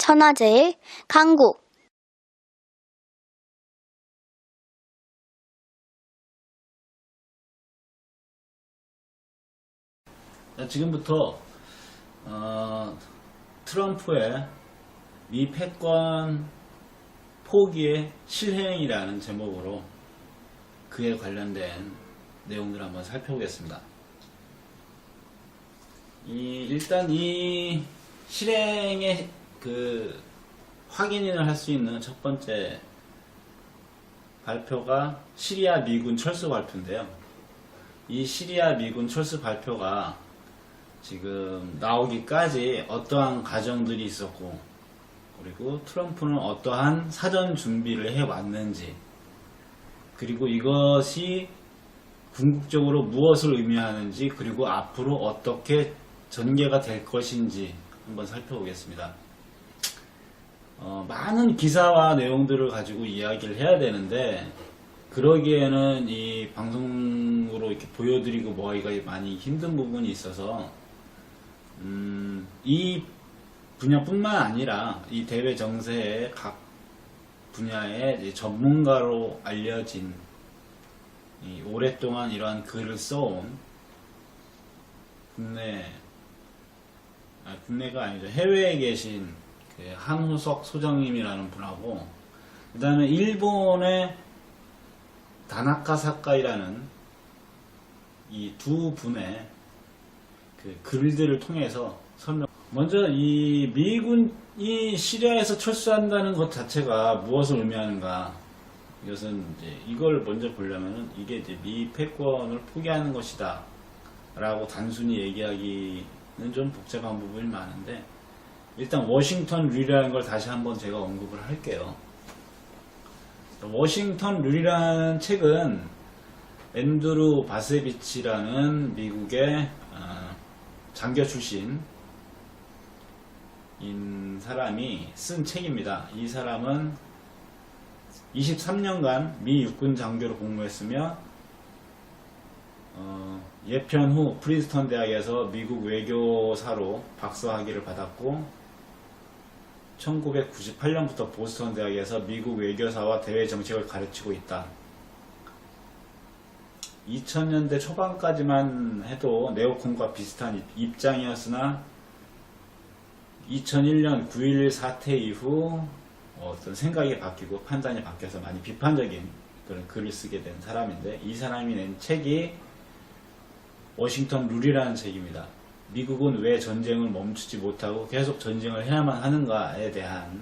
천하제일 강국. 지금부터 트럼프의 미 패권 포기의 실행이라는 제목으로 그에 관련된 내용들을 한번 살펴보겠습니다. 일단 이 실행의 확인을 할 수 있는 첫 번째 발표가 시리아 미군 철수 발표인데요. 이 시리아 미군 철수 발표가 지금 나오기까지 어떠한 과정들이 있었고, 그리고 트럼프는 어떠한 사전 준비를 해왔는지, 그리고 이것이 궁극적으로 무엇을 의미하는지, 그리고 앞으로 어떻게 전개가 될 것인지 한번 살펴보겠습니다. 많은 기사와 내용들을 가지고 이야기를 해야 되는데, 그러기에는 이 방송으로 이렇게 보여드리고 뭐하기가 많이 힘든 부분이 있어서 이 분야뿐만 아니라 이 대외 정세의 각 분야의 전문가로 알려진, 오랫동안 이러한 글을 써온 국내가 아니죠, 해외에 계신 한호석 소장님이라는 분하고, 그 다음에 일본의 다나카 사카이라는 이 두 분의 글들을 통해서 설명. 먼저 이 미군이 시리아에서 철수한다는 것 자체가 무엇을 의미하는가? 이것은 이걸 먼저 보려면은 이게 이제 미 패권을 포기하는 것이다 라고 단순히 얘기하기는 좀 복잡한 부분이 많은데, 일단 워싱턴 룰이라는 걸 다시 한번 제가 언급을 할게요. 워싱턴 룰이라는 책은 앤드루 바세비치라는 미국의 장교 출신인 사람이 쓴 책입니다. 이 사람은 23년간 미 육군 장교로 복무했으며 예편 후 프린스턴 대학에서 미국 외교사로 박사학위를 받았고, 1998년부터 보스턴 대학에서 미국 외교사와 대외 정책을 가르치고 있다. 2000년대 초반까지만 해도 네오콘과 비슷한 입장이었으나 2001년 9.11 사태 이후 어떤 생각이 바뀌고 판단이 바뀌어서 많이 비판적인 그런 글을 쓰게 된 사람인데, 이 사람이 낸 책이 워싱턴 룰이라는 책입니다. 미국은 왜 전쟁을 멈추지 못하고 계속 전쟁을 해야만 하는가에 대한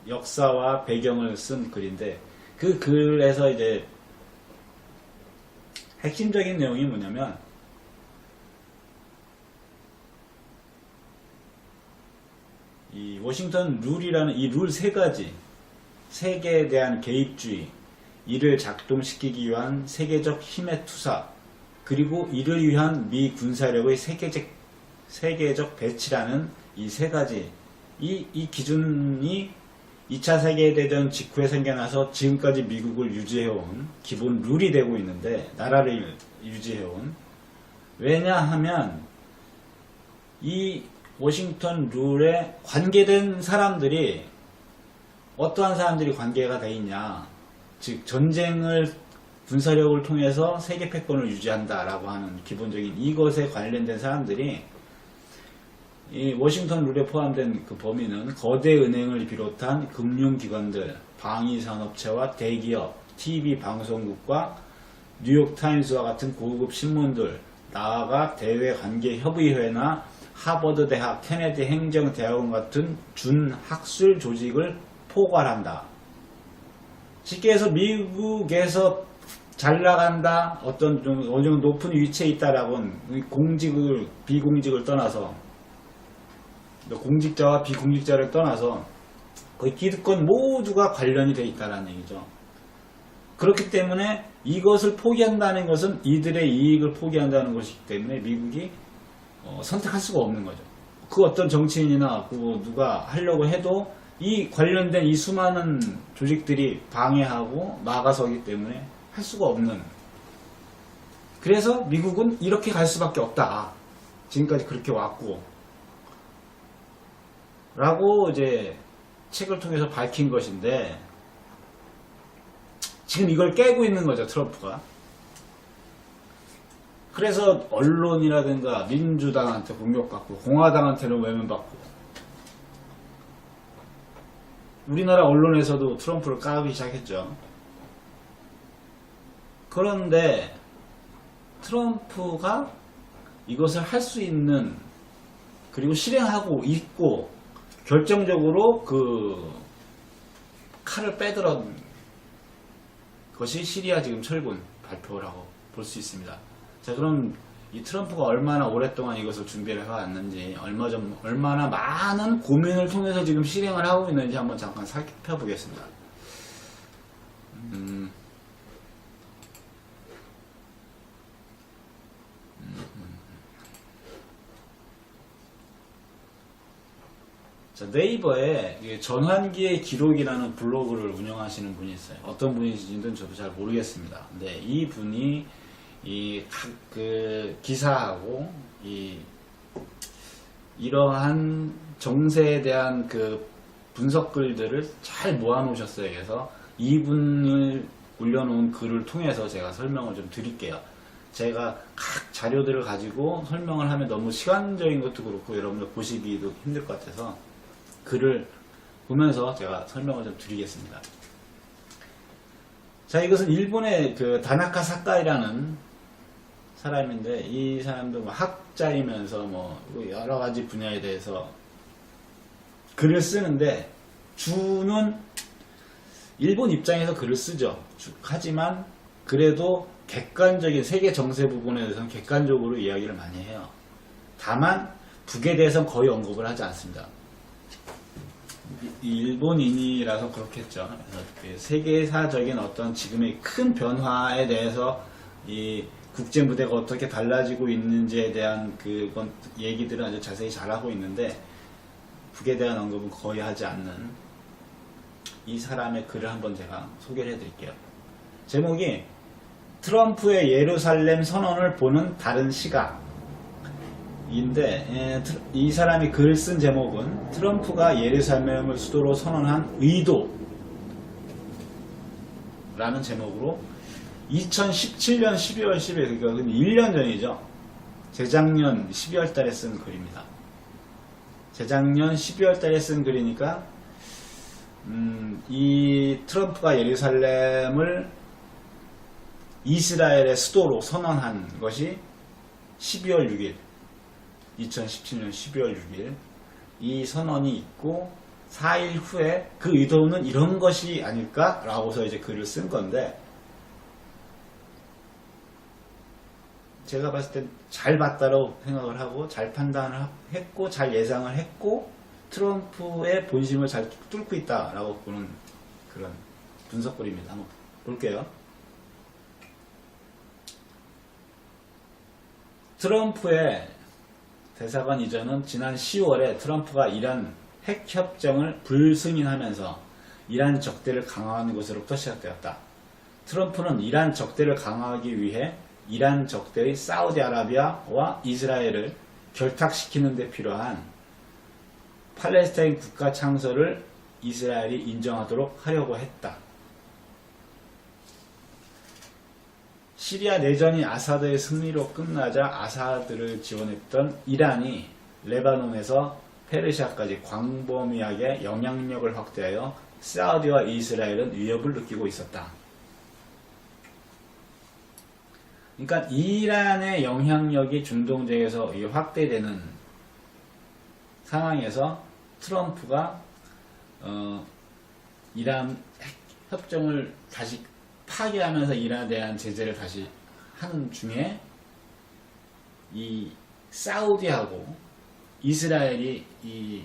역사와 배경을 쓴 글인데, 그 글에서 이제 핵심적인 내용이 뭐냐면, 이 워싱턴 룰이라는 이 룰 세 가지, 세계에 대한 개입주의, 이를 작동시키기 위한 세계적 힘의 투사, 그리고 이를 위한 미 군사력의 세계적 배치라는 이 세 가지, 이 기준이 2차 세계대전 직후에 생겨나서 지금까지 미국을 유지해온 기본 룰이 되고 있는데, 나라를 유지해온. 왜냐하면 이 워싱턴 룰에 관계된 사람들이 어떠한 사람들이 관계가 돼 있냐, 즉 전쟁을 군사력을 통해서 세계 패권을 유지한다라고 하는 기본적인 이것에 관련된 사람들이, 이 워싱턴 룰에 포함된 그 범위는 거대 은행을 비롯한 금융기관들, 방위산업체와 대기업, TV 방송국과 뉴욕타임스와 같은 고급 신문들, 나아가 대외관계협의회나 하버드 대학, 케네디 행정대학원 같은 준학술 조직을 포괄한다. 쉽게 해서 미국에서 잘 나간다, 어느 정도 높은 위치에 있다라고는 공직을, 비공직을 떠나서, 공직자와 비공직자를 떠나서 거의 기득권 모두가 관련이 되어 있다는 얘기죠. 그렇기 때문에 이것을 포기한다는 것은 이들의 이익을 포기한다는 것이기 때문에 미국이 선택할 수가 없는 거죠. 그 어떤 정치인이나 누가 하려고 해도 이 관련된 이 수많은 조직들이 방해하고 막아서기 때문에 할 수가 없는. 그래서 미국은 이렇게 갈 수밖에 없다. 지금까지 그렇게 왔고, 라고 이제 책을 통해서 밝힌 것인데, 지금 이걸 깨고 있는 거죠, 트럼프가. 그래서 언론이라든가 민주당한테 공격받고 공화당한테는 외면받고, 우리나라 언론에서도 트럼프를 까기 시작했죠. 그런데 트럼프가 이것을 할 수 있는, 그리고 실행하고 있고, 결정적으로 그 칼을 빼들은 것이 시리아 지금 철군 발표라고 볼 수 있습니다. 자, 그럼 이 트럼프가 얼마나 오랫동안 이것을 준비를 해왔는지, 얼마나 많은 고민을 통해서 지금 실행을 하고 있는지 한번 잠깐 살펴보겠습니다. 자, 네이버에 전환기의 기록이라는 블로그를 운영하시는 분이 있어요. 어떤 분이신지는 저도 잘 모르겠습니다. 근데 이 분이 그 기사하고 이러한 정세에 대한 그 분석 글들을 잘 모아 놓으셨어요. 그래서 이분을 올려놓은 글을 통해서 제가 설명을 좀 드릴게요. 제가 각 자료들을 가지고 설명을 하면 너무 시간적인 것도 그렇고 여러분들 보시기도 힘들 것 같아서 글을 보면서 제가 설명을 좀 드리겠습니다. 자, 이것은 일본의 그 다나카 사카이라는 사람인데, 이 사람도 뭐 학자이면서 뭐 여러 가지 분야에 대해서 글을 쓰는데, 주는 일본 입장에서 글을 쓰죠. 하지만 그래도 객관적인 세계 정세 부분에 대해서는 객관적으로 이야기를 많이 해요. 다만 북에 대해서는 거의 언급을 하지 않습니다. 일본인이라서 그렇겠죠. 그래서 세계사적인 어떤 지금의 큰 변화에 대해서 이 국제 무대가 어떻게 달라지고 있는지에 대한 그건 얘기들은 아주 자세히 잘하고 있는데, 북에 대한 언급은 거의 하지 않는 이 사람의 글을 한번 제가 소개를 해드릴게요. 제목이 트럼프의 예루살렘 선언을 보는 다른 시각 인데, 이 사람이 글 쓴 제목은 트럼프가 예루살렘을 수도로 선언한 의도 라는 제목으로 2017년 12월 10일, 그러니까 1년 전이죠. 재작년 12월 달에 쓴 글입니다. 재작년 12월 달에 쓴 글이니까 이 트럼프가 예루살렘을 이스라엘의 수도로 선언한 것이 12월 6일 2017년 12월 6일 이 선언이 있고, 4일 후에 그 의도는 이런 것이 아닐까? 라고서 이제 글을 쓴 건데, 제가 봤을 땐 잘 봤다고 생각을 하고, 잘 판단을 했고, 잘 예상을 했고, 트럼프의 본심을 잘 뚫고 있다라고 보는 그런 분석글입니다. 한번 볼게요. 트럼프의 대사관 이전은 지난 10월에 트럼프가 이란 핵협정을 불승인하면서 이란 적대를 강화하는 것으로부터 시작되었다. 트럼프는 이란 적대를 강화하기 위해 이란 적대의 사우디아라비아와 이스라엘을 결탁시키는 데 필요한 팔레스타인 국가 창설을 이스라엘이 인정하도록 하려고 했다. 시리아 내전이 아사드의 승리로 끝나자 아사드를 지원했던 이란이 레바논에서 페르시아까지 광범위하게 영향력을 확대하여 사우디와 이스라엘은 위협을 느끼고 있었다. 그러니까 이란의 영향력이 중동 지역에서 확대되는 상황에서 트럼프가 이란 협정을 다시 파기하면서 이란에 대한 제재를 다시 하는 중에 이 사우디하고 이스라엘이 이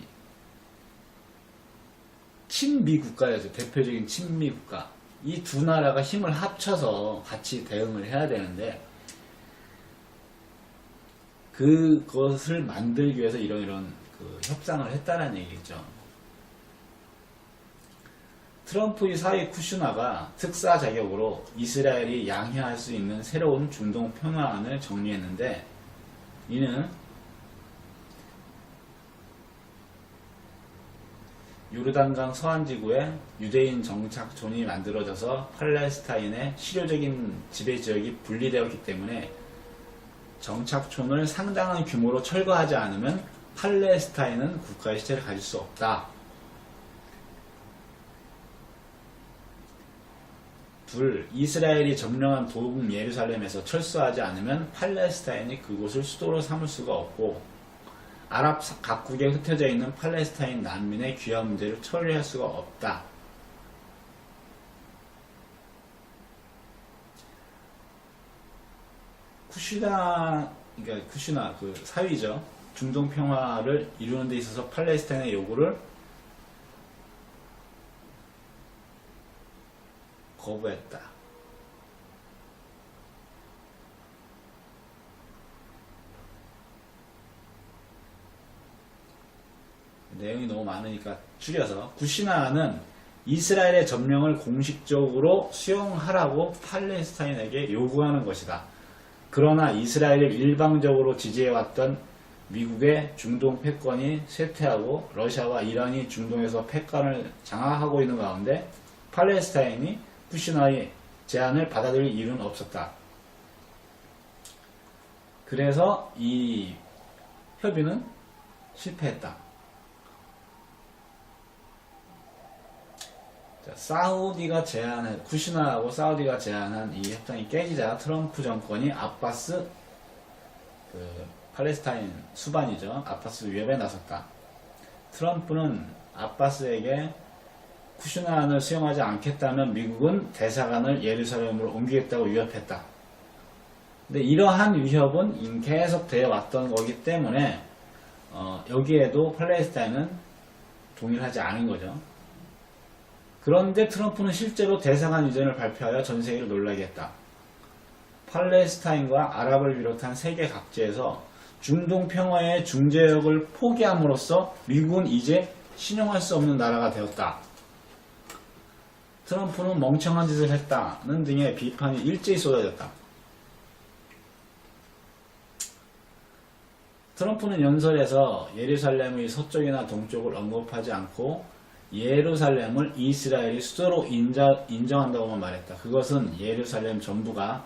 친미 국가였죠. 대표적인 친미 국가. 이 두 나라가 힘을 합쳐서 같이 대응을 해야 되는데, 그것을 만들기 위해서 이런 그 협상을 했다는 얘기죠. 트럼프의 사위 쿠슈나가 특사 자격으로 이스라엘이 양해할 수 있는 새로운 중동 평화안을 정리했는데, 이는 요르단강 서안지구에 유대인 정착촌이 만들어져서 팔레스타인의 실효적인 지배지역이 분리되었기 때문에 정착촌을 상당한 규모로 철거하지 않으면 팔레스타인은 국가의 시체를 가질 수 없다. 둘, 이스라엘이 점령한 도국 예루살렘에서 철수하지 않으면 팔레스타인이 그곳을 수도로 삼을 수가 없고 아랍 각국에 흩어져 있는 팔레스타인 난민의 귀화 문제를 처리할 수가 없다. 쿠시나 그 사위죠. 중동 평화를 이루는 데 있어서 팔레스타인의 요구를 거부했다. 내용이 너무 많으니까 줄여서 쿠시나는 이스라엘의 점령을 공식적으로 수용하라고 팔레스타인에게 요구하는 것이다. 그러나 이스라엘을 일방적으로 지지해왔던 미국의 중동 패권이 쇠퇴하고 러시아와 이란이 중동에서 패권을 장악하고 있는 가운데 팔레스타인이 쿠시나의 제안을 받아들일 이유는 없었다. 그래서 이 협의는 실패했다. 사우디가 제안한, 쿠시나하고 사우디가 제안한 이 협상이 깨지자 트럼프 정권이 아바스, 팔레스타인 수반이죠. 아바스 위협에 나섰다. 트럼프는 아바스에게 쿠시나안을 수용하지 않겠다면 미국은 대사관을 예루살렘으로 옮기겠다고 위협했다. 근데 이러한 위협은 계속 되어 왔던 거기 때문에 여기에도 팔레스타인은 동의를 하지 않은 거죠. 그런데 트럼프는 실제로 대사관 이전을 발표하여 전 세계를 놀라게 했다. 팔레스타인과 아랍을 비롯한 세계 각지에서 중동 평화의 중재역을 포기함으로써 미국은 이제 신용할 수 없는 나라가 되었다. 트럼프는 멍청한 짓을 했다는 등의 비판이 일제히 쏟아졌다. 트럼프는 연설에서 예루살렘의 서쪽이나 동쪽을 언급하지 않고 예루살렘을 이스라엘이 수도로 인정한다고만 말했다. 그것은 예루살렘 전부가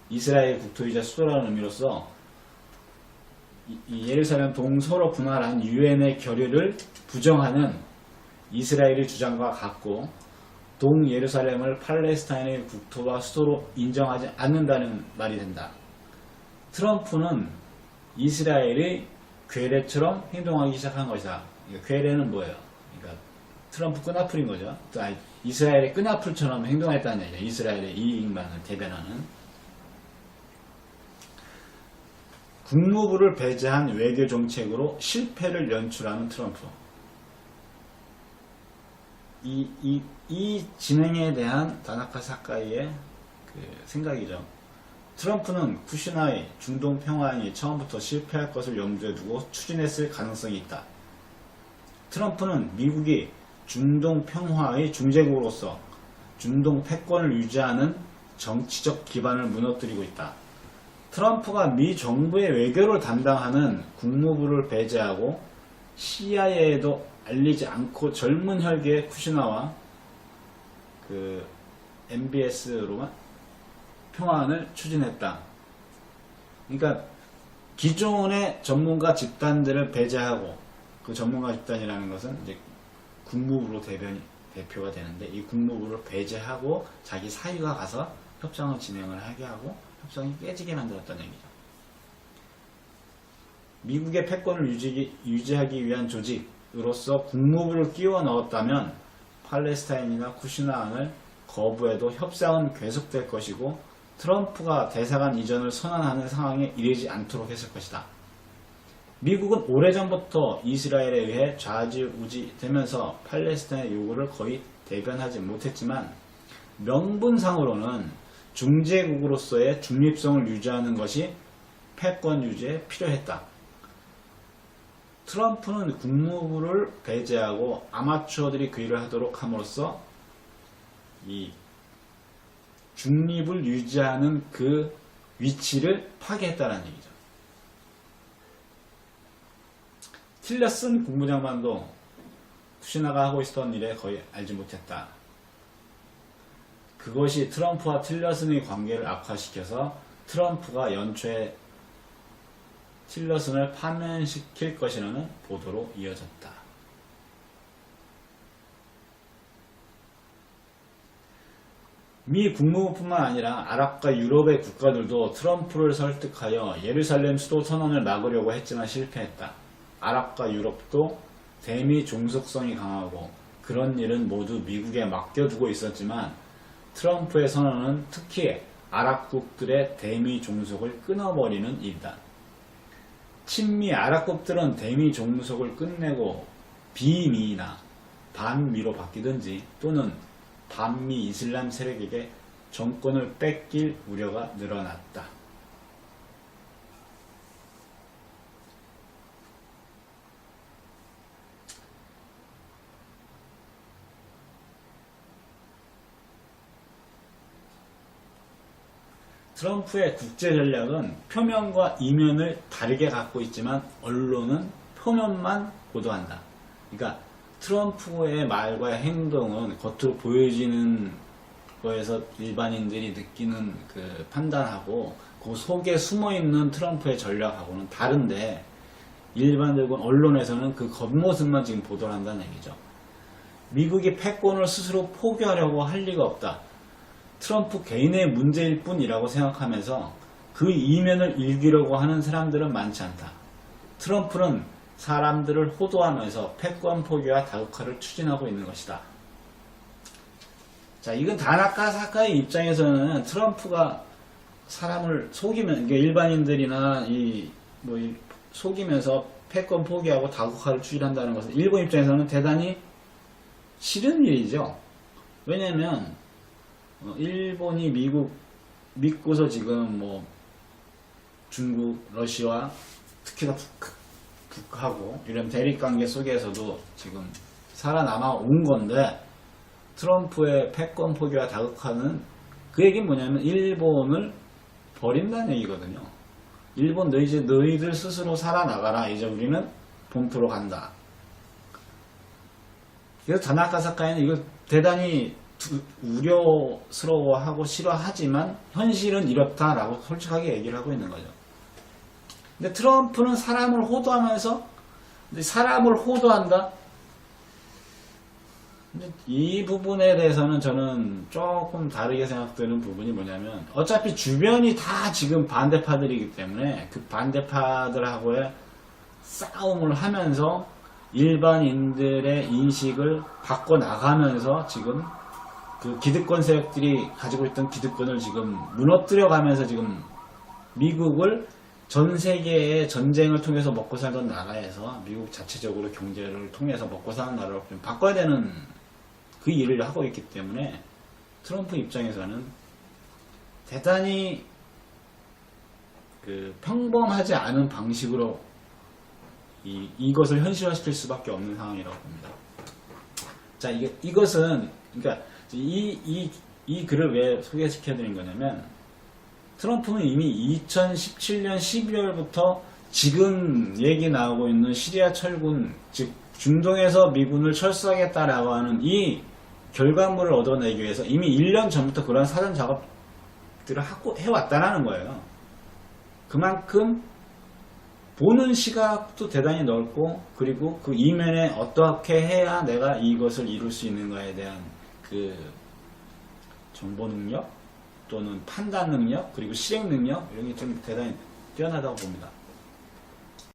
이스라엘 국토이자 수도라는 의미로서 이 예루살렘 동서로 분할한 유엔의 결의를 부정하는 이스라엘의 주장과 같고 동예루살렘을 팔레스타인의 국토와 수도로 인정하지 않는다는 말이 된다. 트럼프는 이스라엘이 괴뢰처럼 행동하기 시작한 것이다. 그러니까 괴뢰는 뭐예요? 그러니까 트럼프 끈앞풀인 거죠. 이스라엘의 끈앞풀처럼 행동했다는 얘기죠. 이스라엘의 이익만을 대변하는. 국무부를 배제한 외교 정책으로 실패를 연출하는 트럼프. 이 진행에 대한 다나카 사카이의 생각이죠. 트럼프는 쿠시나의 중동 평화안이 처음부터 실패할 것을 염두에 두고 추진했을 가능성이 있다. 트럼프는 미국이 중동 평화의 중재국으로서 중동 패권을 유지하는 정치적 기반을 무너뜨리고 있다. 트럼프가 미 정부의 외교를 담당하는 국무부를 배제하고 CIA에도 알리지 않고 젊은 혈기의 쿠시나와 MBS로만 평화안을 추진했다. 그러니까 기존의 전문가 집단들을 배제하고 그 전문가 집단이라는 것은 이제 국무부로 대표가 되는데 이 국무부를 배제하고 자기 사위가 가서 협상을 진행을 하게 하고 협상이 깨지게 만들었다는 얘기죠. 미국의 패권을 유지하기 위한 조직으로서 국무부를 끼워 넣었다면 팔레스타인이나 쿠시나안을 거부해도 협상은 계속될 것이고 트럼프가 대사관 이전을 선언하는 상황에 이르지 않도록 했을 것이다. 미국은 오래전부터 이스라엘에 의해 좌지우지되면서 팔레스타인의 요구를 거의 대변하지 못했지만 명분상으로는 중재국으로서의 중립성을 유지하는 것이 패권 유지에 필요했다. 트럼프는 국무부를 배제하고 아마추어들이 그 일을 하도록 함으로써 이 중립을 유지하는 그 위치를 파괴했다는 얘기죠. 틸러슨 국무장관도 쿠시나가 하고 있었던 일에 거의 알지 못했다. 그것이 트럼프와 틸러슨의 관계를 악화시켜서 트럼프가 연초에 틸러슨을 파면시킬 것이라는 보도로 이어졌다. 미 국무부뿐만 아니라 아랍과 유럽의 국가들도 트럼프를 설득하여 예루살렘 수도 선언을 막으려고 했지만 실패했다. 아랍과 유럽도 대미 종속성이 강하고 그런 일은 모두 미국에 맡겨두고 있었지만 트럼프의 선언은 특히 아랍국들의 대미 종속을 끊어버리는 일이다. 친미 아랍국들은 대미 종속을 끝내고 비미나 반미로 바뀌든지 또는 반미 이슬람 세력에게 정권을 뺏길 우려가 늘어났다. 트럼프의 국제 전략은 표면과 이면을 다르게 갖고 있지만 언론은 표면만 보도한다. 그러니까 트럼프의 말과 행동은 겉으로 보여지는 거에서 일반인들이 느끼는 그 판단하고 그 속에 숨어있는 트럼프의 전략하고는 다른데 일반적인 언론에서는 그 겉모습만 지금 보도를 한다는 얘기죠. 미국이 패권을 스스로 포기하려고 할 리가 없다. 트럼프 개인의 문제일 뿐이라고 생각하면서 그 이면을 읽으려고 하는 사람들은 많지 않다. 트럼프는 사람들을 호도하면서 패권 포기와 다극화를 추진하고 있는 것이다. 자, 이건 다나카 사카의 입장에서는 트럼프가 사람을 속이면, 그러니까 일반인들이나 속이면서 패권 포기하고 다극화를 추진한다는 것은 일본 입장에서는 대단히 싫은 일이죠. 왜냐면 일본이 미국 믿고서 지금 중국, 러시아, 특히나 북하고 이런 대립관계 속에서도 지금 살아남아 온 건데 트럼프의 패권 포기와 다극화는 그 얘기는 뭐냐면 일본을 버린다는 얘기거든요. 일본 너희들 스스로 살아나가라. 이제 우리는 본토로 간다. 그래서 다나카 사카이는 이걸 대단히 우려스러워하고 싫어하지만 현실은 이렇다라고 솔직하게 얘기를 하고 있는 거죠. 근데 트럼프는 사람을 호도하면서 사람을 호도한다? 근데 이 부분에 대해서는 저는 조금 다르게 생각되는 부분이 뭐냐면 어차피 주변이 다 지금 반대파들이기 때문에 그 반대파들하고의 싸움을 하면서 일반인들의 인식을 바꿔나가면서 지금 그 기득권 세력들이 가지고 있던 기득권을 지금 무너뜨려 가면서 지금 미국을 전 세계의 전쟁을 통해서 먹고 살던 나라에서 미국 자체적으로 경제를 통해서 먹고 사는 나라로 좀 바꿔야 되는 그 일을 하고 있기 때문에 트럼프 입장에서는 대단히 그 평범하지 않은 방식으로 이것을 현실화시킬 수밖에 없는 상황이라고 봅니다. 자, 이것은 그러니까 이 글을 왜 소개시켜드린 거냐면 트럼프는 이미 2017년 12월부터 지금 얘기 나오고 있는 시리아 철군, 즉 중동에서 미군을 철수하겠다라고 하는 이 결과물을 얻어내기 위해서 이미 1년 전부터 그런 사전 작업들을 해왔다는 거예요. 그만큼 보는 시각도 대단히 넓고 그리고 그 이면에 어떻게 해야 내가 이것을 이룰 수 있는가에 대한 그 정보 능력 또는 판단 능력 그리고 실행 능력 이런 게 좀 대단히 뛰어나다고 봅니다.